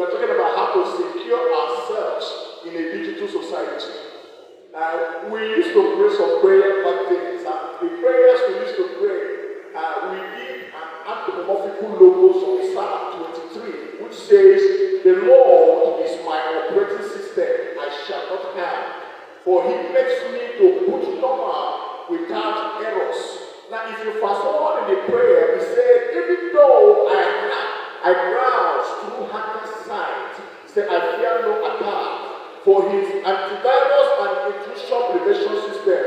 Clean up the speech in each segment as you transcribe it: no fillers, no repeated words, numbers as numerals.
we're talking about how to secure ourselves in a digital society. We used to pray some prayer back then, and the prayers we used to pray, we did an anthropomorphical logo from Psalm 23, which says, "The Lord is my operating system, I shall not harm. For he makes me to put normal without errors." Now, if you fast forward in the prayer, he said, "Even though I browse through hacker sites, he said, I fear no attack. For his antivirus and intrusion prevention system,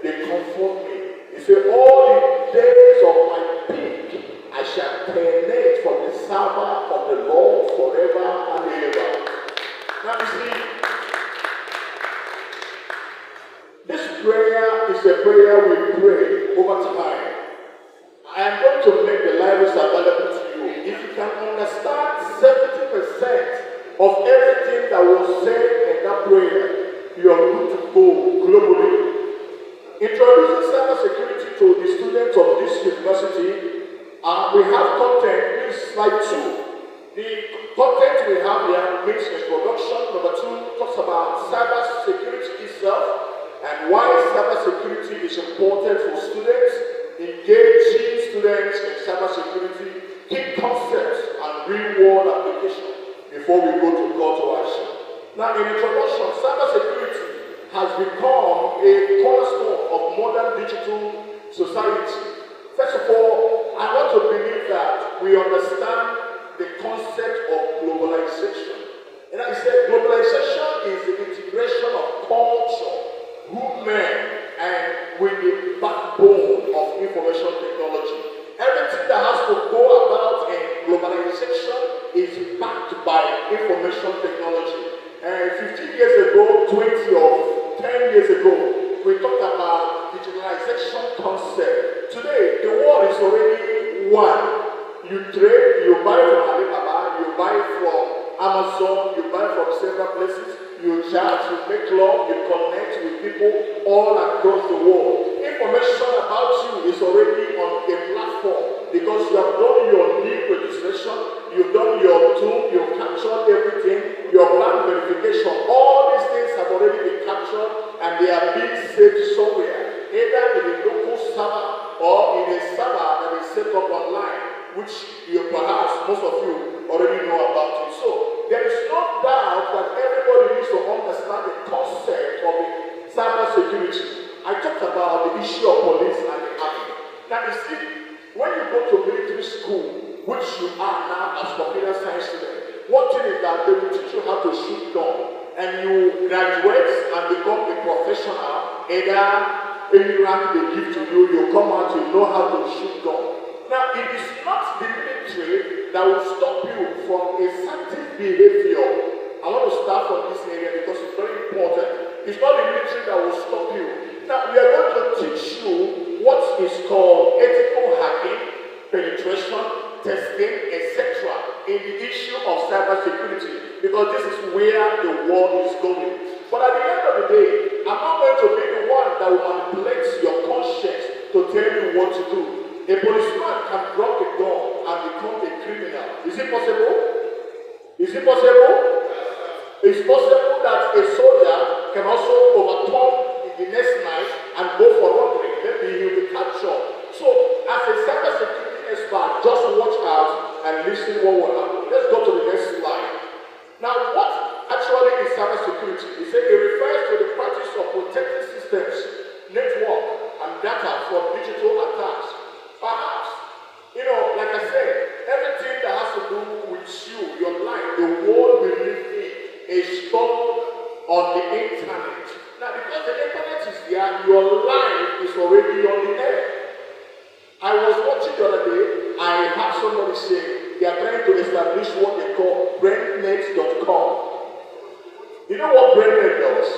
they comfort me." He said, "All the days of my peak, I shall terminate from the server of the Lord forever and ever." Now, you see, this prayer is a prayer we pray over time. I am going to make the libraries available to you. If you can understand 70% of everything that was said in that prayer, you are good to go globally. Introducing cybersecurity to the students of this university, we have content. Please, slide 2. The content we have here means introduction. Number 2 talks about cybersecurity itself and why cybersecurity is important for students, engaging students in cybersecurity, key concepts and real-world application before we go to call to action. Now, in introduction, cybersecurity has become a cornerstone of modern digital society. First of all, I want to believe that we understand the concept of globalization. And I said globalization is the integration of culture, movement, and with the backbone of information technology. Everything that has to go about in globalization is backed by information technology. 15 years ago, 20 or 10 years ago, we talked about digitalization concept. Today, the world is already one. You trade, you buy from Alibaba, you buy from Amazon, you buy from several places, you chat, you make love, you connect with people all across the world. Information about you is already on a platform because you have done your NIC registration, you've done your tool, you've captured everything, your land verification. All these things have already been captured and they are being saved somewhere, either in a local server or in a server that is set up online, which perhaps most of you already know about it. So there is no doubt that everybody needs to understand the concept of cybersecurity. I talked about the issue of police and the army. Now you see, when you go to military school, which you are now as computer science student, one thing is that they will teach you how to shoot gun, and you graduate and become a professional. Either any rank they give to you, you come out, you know how to shoot gun. Now, it is not the military that will stop you from a certain behavior. I want to start from this area because it's very important. It's not the military that will stop you. Now, we are going to teach you what is called ethical hacking, penetration, testing, etc. in the issue of cybersecurity, because this is where the world is going. But at the end of the day, I'm not going to be the one that will manipulate your conscience to tell you what to do. A policeman can drop a gun and become a criminal. Is it possible? Is it possible? It's possible that a soldier can also overturn in the next night and go for robbery. Maybe he will be captured. So, as a cybersecurity expert, just watch out and listen what will happen. Let's go to the next slide. Now, what actually is cybersecurity? It refers to the practice of protecting systems, network, and data from digital attacks. Perhaps, like I said, everything that has to do with you, your life, the world we live in, is stored on the internet. Now, because the internet is there, your life is already on the air. I was watching the other day, I had somebody say they are trying to establish what they call brainnet.com. You know what brainnet does?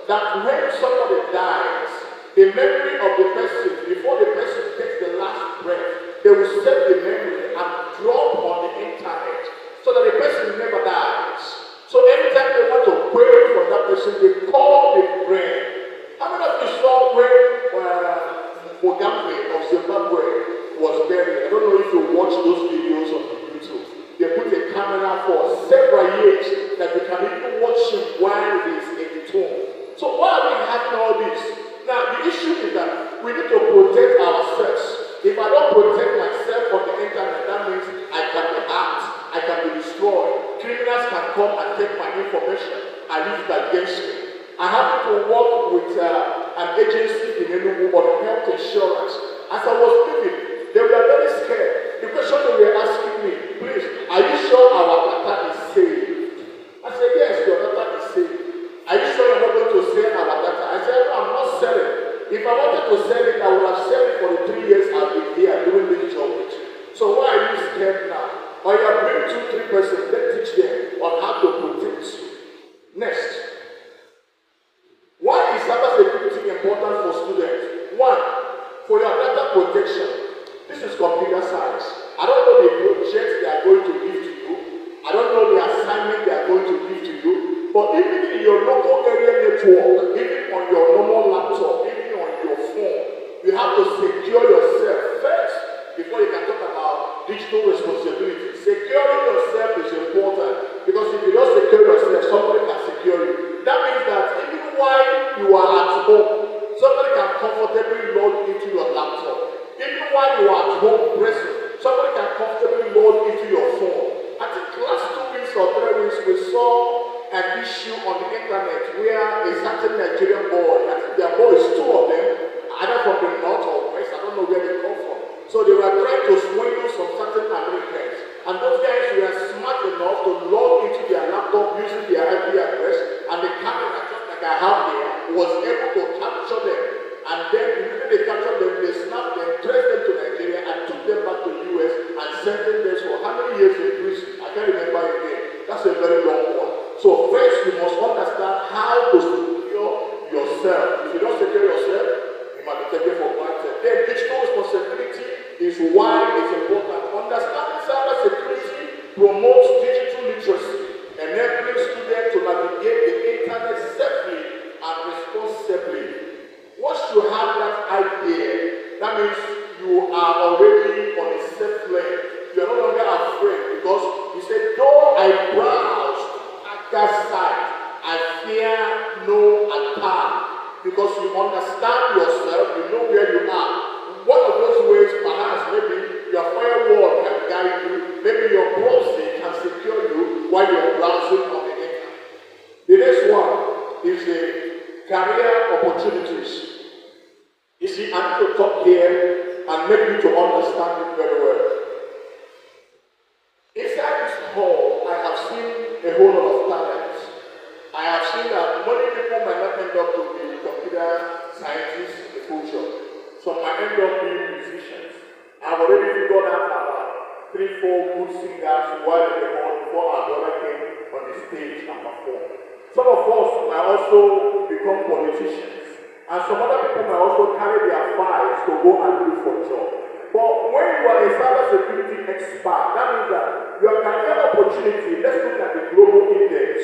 That when somebody dies, the memory of the person, before the person takes the last breath, they will save the memory and drop on the internet so that the person never dies. So anytime they want to query from that person, they call the brain. How many of you saw when Mugabe of Zimbabwe was buried? I don't know if you watch those videos on YouTube. They put a camera for several years come and take my information and use it against me. I happened to work with an agency in Enugu on health insurance. As I was leaving, they were very scared. The question they were asking me, please, are you sure our data is safe? I said, yes, your data is safe. Are you sure you're not going to sell our data? I said, no, I'm not selling. If I wanted to sell it, I would have sold it for the 3 years I've been here doing this job with you. So why are you scared now? Or you are bringing 2-3 persons, let's teach them on how to protect you. Next. Why is cybersecurity important for students? One, for your data protection. This is computer science. I don't know the projects they are going to give to you. I don't know the assignment they are going to give to you. But even in your local area network, even on your normal laptop, even on your phone, you have to secure yourself first before you can talk about digital responsibility. Securing yourself is important because if you don't secure yourself, somebody can secure you. That means that even while you are at home, somebody can comfortably log into your laptop. Even while you are at home present, somebody can comfortably log into your phone. I think last 2 weeks or 3 weeks we saw an issue on the internet where a certain Nigerian boy, I think their boys, 2 of them, either from the north or west, I don't know where they come from. So they were trying to swindle some certain Americans. And those guys were smart enough to log into their laptop using their IP address, and the camera, just like I have there, was able to capture them. And then immediately they captured them, they snapped them, traced them to Nigeria, and took them back to the US and sentenced them for how many years in prison? I can't remember again. That's a very long one. So first, you must understand how to secure yourself. If you don't secure yourself, you might be taken for granted. Then digital responsibility is why it's important. Understanding cybersecurity promotes digital literacy, enabling students to navigate the internet safely and responsibly. Once you have that idea, that means you are already on a safe lane. You are no longer afraid because you say, though I browse that side, I fear no attack, because you understand yourself, you know where you are. One of those ways, perhaps, maybe your firewall can guide you, maybe your proxy can secure you while you're browsing on the internet. The next one is the career opportunities. You see, I need to talk here and make you to understand it very well. Inside this hall, I have seen a whole lot of talent. I have seen that many people might not end up to be computer scientists in the future. Some might end up being musicians. I've already figured out about 3-4 good singers while in the hall before our brother came on the stage and performed. Some of us might also become politicians. And some other people might also carry their files to go and look for jobs. But when you are a cybersecurity expert, that means that your career opportunity, let's look at the global index.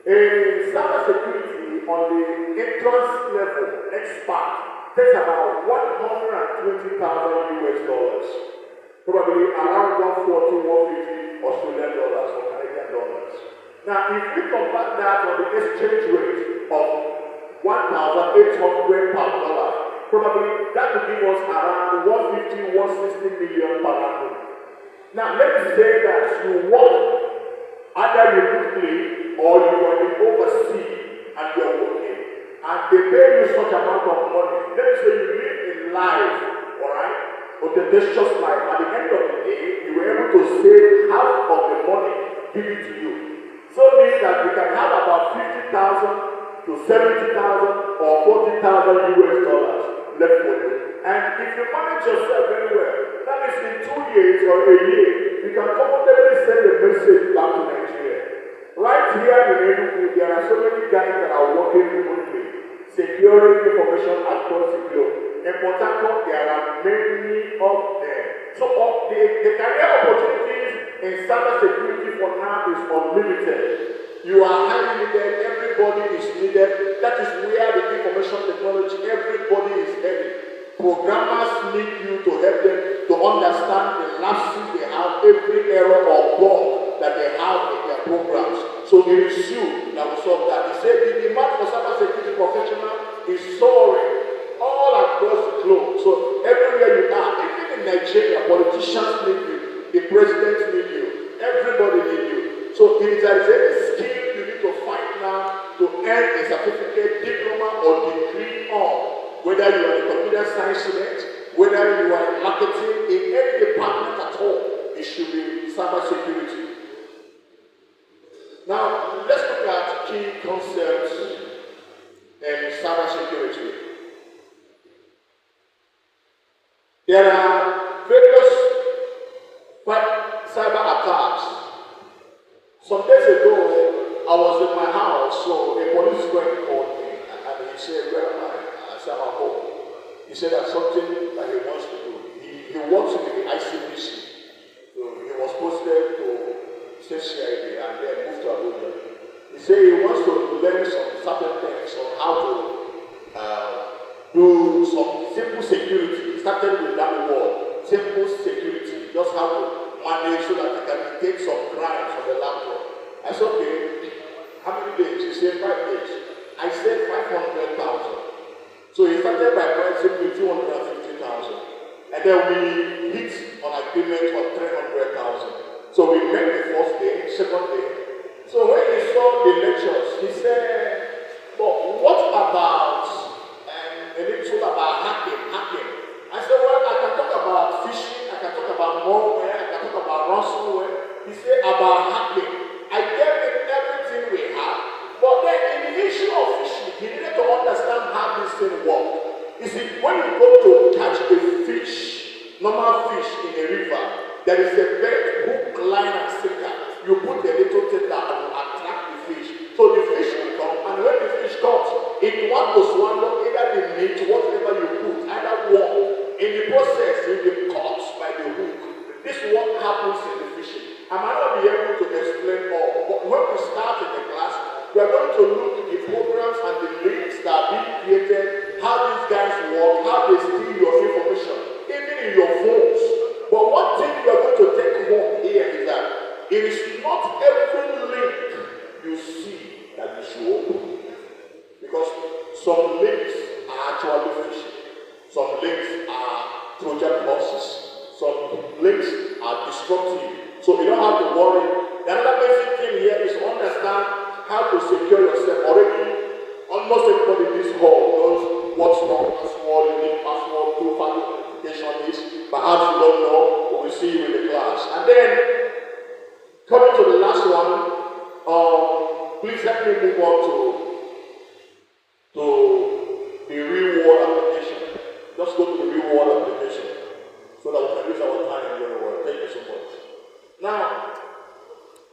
A cybersecurity on the entrance level expert takes about $120,000 US. Probably around 140, 150 Australian dollars or Canadian dollars. Now, if we compare that on the exchange rate of 1,800 per dollar, probably that will give us around 150, 160 million per annum. Now, let's say that you work either remotely or you are in overseas and you are working, and they pay you such amount of money. Let me say you live in life, alright? But the just life. At the end of the day, you were able to save half of the money given to you. So it means that you can have about 50,000 to 70,000 or 40,000 US left for you. And if you manage yourself very well, that means in 2 years or a year, you can comfortably send a message back to Nigeria. Right here in Enugu, there are so many guys that are working remotely, securing information across the globe. In Port Harcourt, there are many of them. So the career opportunities in cybersecurity for now is unlimited. You are highly needed, everybody is needed. That is where the information technology, everybody is heading. Programmers need you to help them to understand the lapses they have, every error or bug that they have in their programs. So it is you that will solve that. He said the demand for cybersecurity professional is soaring all across the globe. So everywhere you are, even in Nigeria, politicians need you, the president need you, everybody need you. So if there is any skill you need to find now to earn a certificate, diploma, or degree on, whether you are a computer science student, whether you are in marketing, in any department at all, it should be cybersecurity. Now, let's look at key concepts in cybersecurity. There are various cyber attacks. Some days ago, I was in my house, so a policeman called me, and he said, "Where am I?" I said, "I'm at home." He said there's something that he wants to do. He works in the ICBC. So he was posted to CID and then moved to Abuja. He said he wants to learn some certain things on how to do some simple security. He started with that word, simple security, just how to manage so that he can detect some crimes on the laptop. I said, okay, how many days? He said 5 days. I said 500,000. So he started by pricing with 250,000. And then we hit on agreement for 300,000. So we met the first day, second day. So when he saw the lectures, he said, "But what about a little about hacking? I said, well, I can talk about phishing, I can talk about malware, I can talk about ransomware. He said about hacking. I gave him everything we have, but then in the issue of phishing, he needed to understand how this thing works. You see, when you go to catch a fish, normal fish in a river, there is a bait, hook, line, and sinker. You put a little thing that will attract the fish. So the fish will come, and when the fish comes, it wants to swallow either the meat, whatever you put, either one. In the process, you'll be caught by the hook. This is what happens in the fishing. I might not be able to explain all, but when we start in the class, we are going to look at the programs and the links that are being created, how these guys work, how they steal your information, even in your phones. But one thing you are going to take home here is that it is not every link you see that you should open. Because some links are actually phishing. Some links are Trojan horses. Some links are destructive. So you don't have to worry. The other basic thing here is to understand how to secure yourself. Already, almost everybody in this hall knows what's wrong, password, unique password, two-factor authentication is. Perhaps you don't know, but we'll see you in the class. And then, coming to the last one, please let me move on to the real world application. Just go to the real world application so that we can use our time very well. Thank you so much. Now,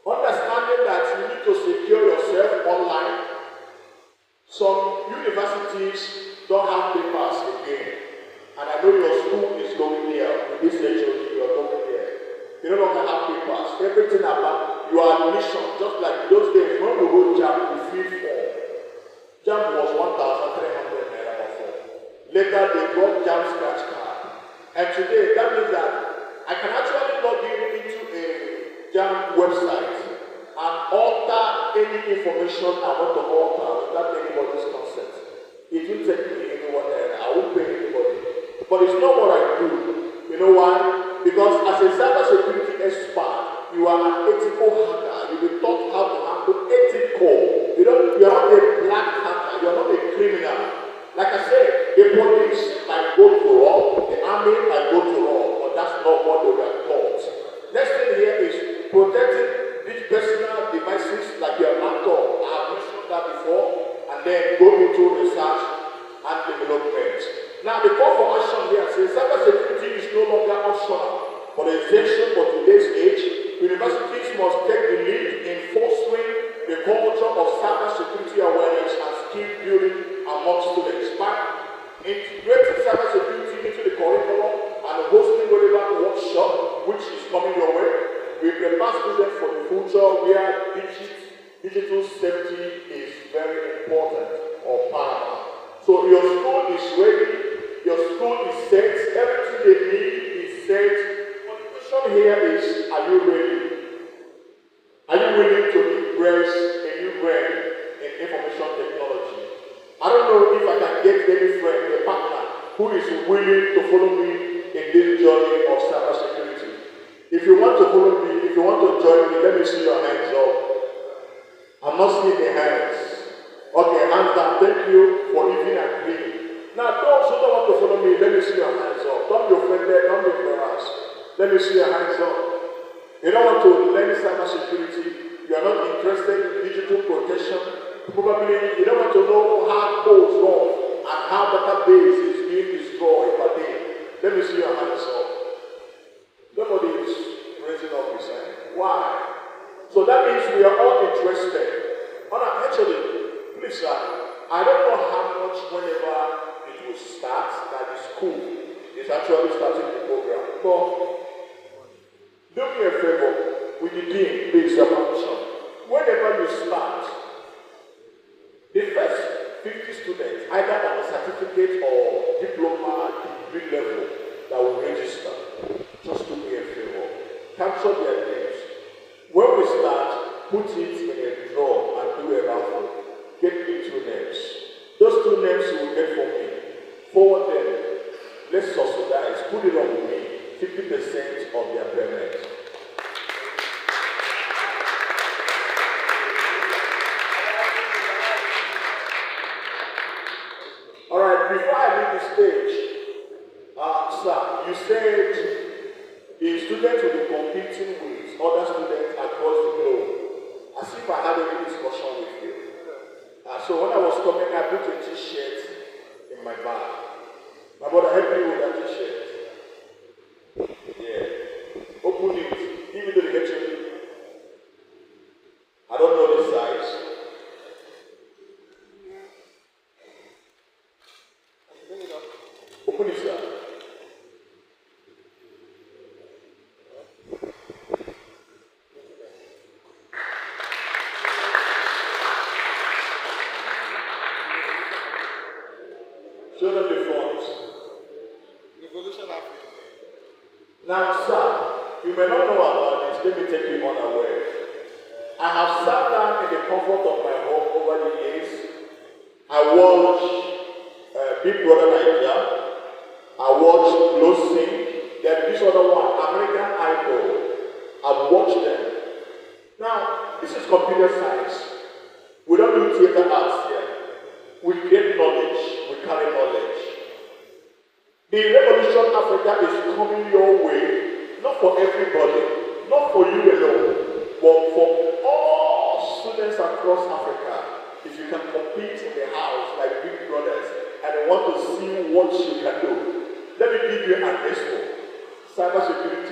understanding that you need to secure yourself online, some universities don't have papers again. And I know your school is going there. With this lecture, you are going there. You no longer have papers. Everything about your admission, just like those days when we wrote JAM, we filled form. JAM was 1,300 naira before. Later, they brought JAM scratch card. And today, that means that I can actually log into a JAM website and alter any information I want to alter without anybody's consent. It will take me anyone there. I won't pay anybody. But it's not what I do. You know why? Because as a cybersecurity expert, you are an ethical hacker. You will be taught how to handle ethical. You are not a black hacker. You are not a criminal. Like I said, the police might go to rob, the army might go to rob, but that's not what they were taught. Next thing here is protecting these personal devices like your laptop. I have mentioned that before, and then go into research and development. Now, the call for action here says cybersecurity is no longer optional, but essential for today's age. Universities must take the lead in fostering the culture of cybersecurity awareness and skill building among students by integrating cybersecurity into the curriculum and hosting relevant workshop, which is coming your way. We prepare students for the future where digital safety is very important or paramount. So your school is ready. Your school is set, everything they need is set. But the question here is, are you ready? Are you willing to embrace a new brain in information technology? I don't know if I can get any friend, a partner, who is willing to follow me in this journey of cybersecurity. If you want to follow me, if you want to join me, let me see your hands up. I'm not seeing the hands. Okay, hands down. Thank you for even agreeing. Now, those who don't want to follow me, let me see your hands up. Don't be offended, don't be embarrassed. Let me see your hands up. You don't want to learn cybersecurity. You are not interested in digital protection. Probably you don't want to know how codes run and how database is being destroyed per day. Let me see your hands up. Nobody is raising up his hand. Why? So that means we are all interested. Actually, please, sir, I don't know how much whenever it will start that the school is actually starting the program. But do me a favor with the dean, please, your permission. Whenever you start, the first 50 students, either on a certificate or diploma degree level, that will register. Just do me a favor. Capture their names. When we start, put it in a drawer and do a raffle. Get me 2 names. Those 2 names you will get from me. Forward them. Let's subsidize. Put it on me. 50% of their payment. Alright, before I leave the stage, sir, you said the students will be competing with other students across the globe. As if I had any discussion with you. So when I was coming, I put a t-shirt in my bag. My brother helped me with that t-shirt. Yeah. Open it. Give me the lecture. I don't know the size. Open it, sir. Show them the fonts. Revolution Africa. Now, sir, you may not know about this. Let me take you unaware. I have sat down in the comfort of my home over the years. I watched Big Brother Nigeria. I watched Glow Sync. Then this other one, American Idol. I've watched them. Now, this is computer science. We don't do theater arts here. We get knowledge. We carry knowledge. The Revolution Africa is coming your way. Not for everybody. Not for you alone. But for all students across Africa. If you can compete in the house like Big Brothers and want to see what you can do. Let me give you an example. Cybersecurity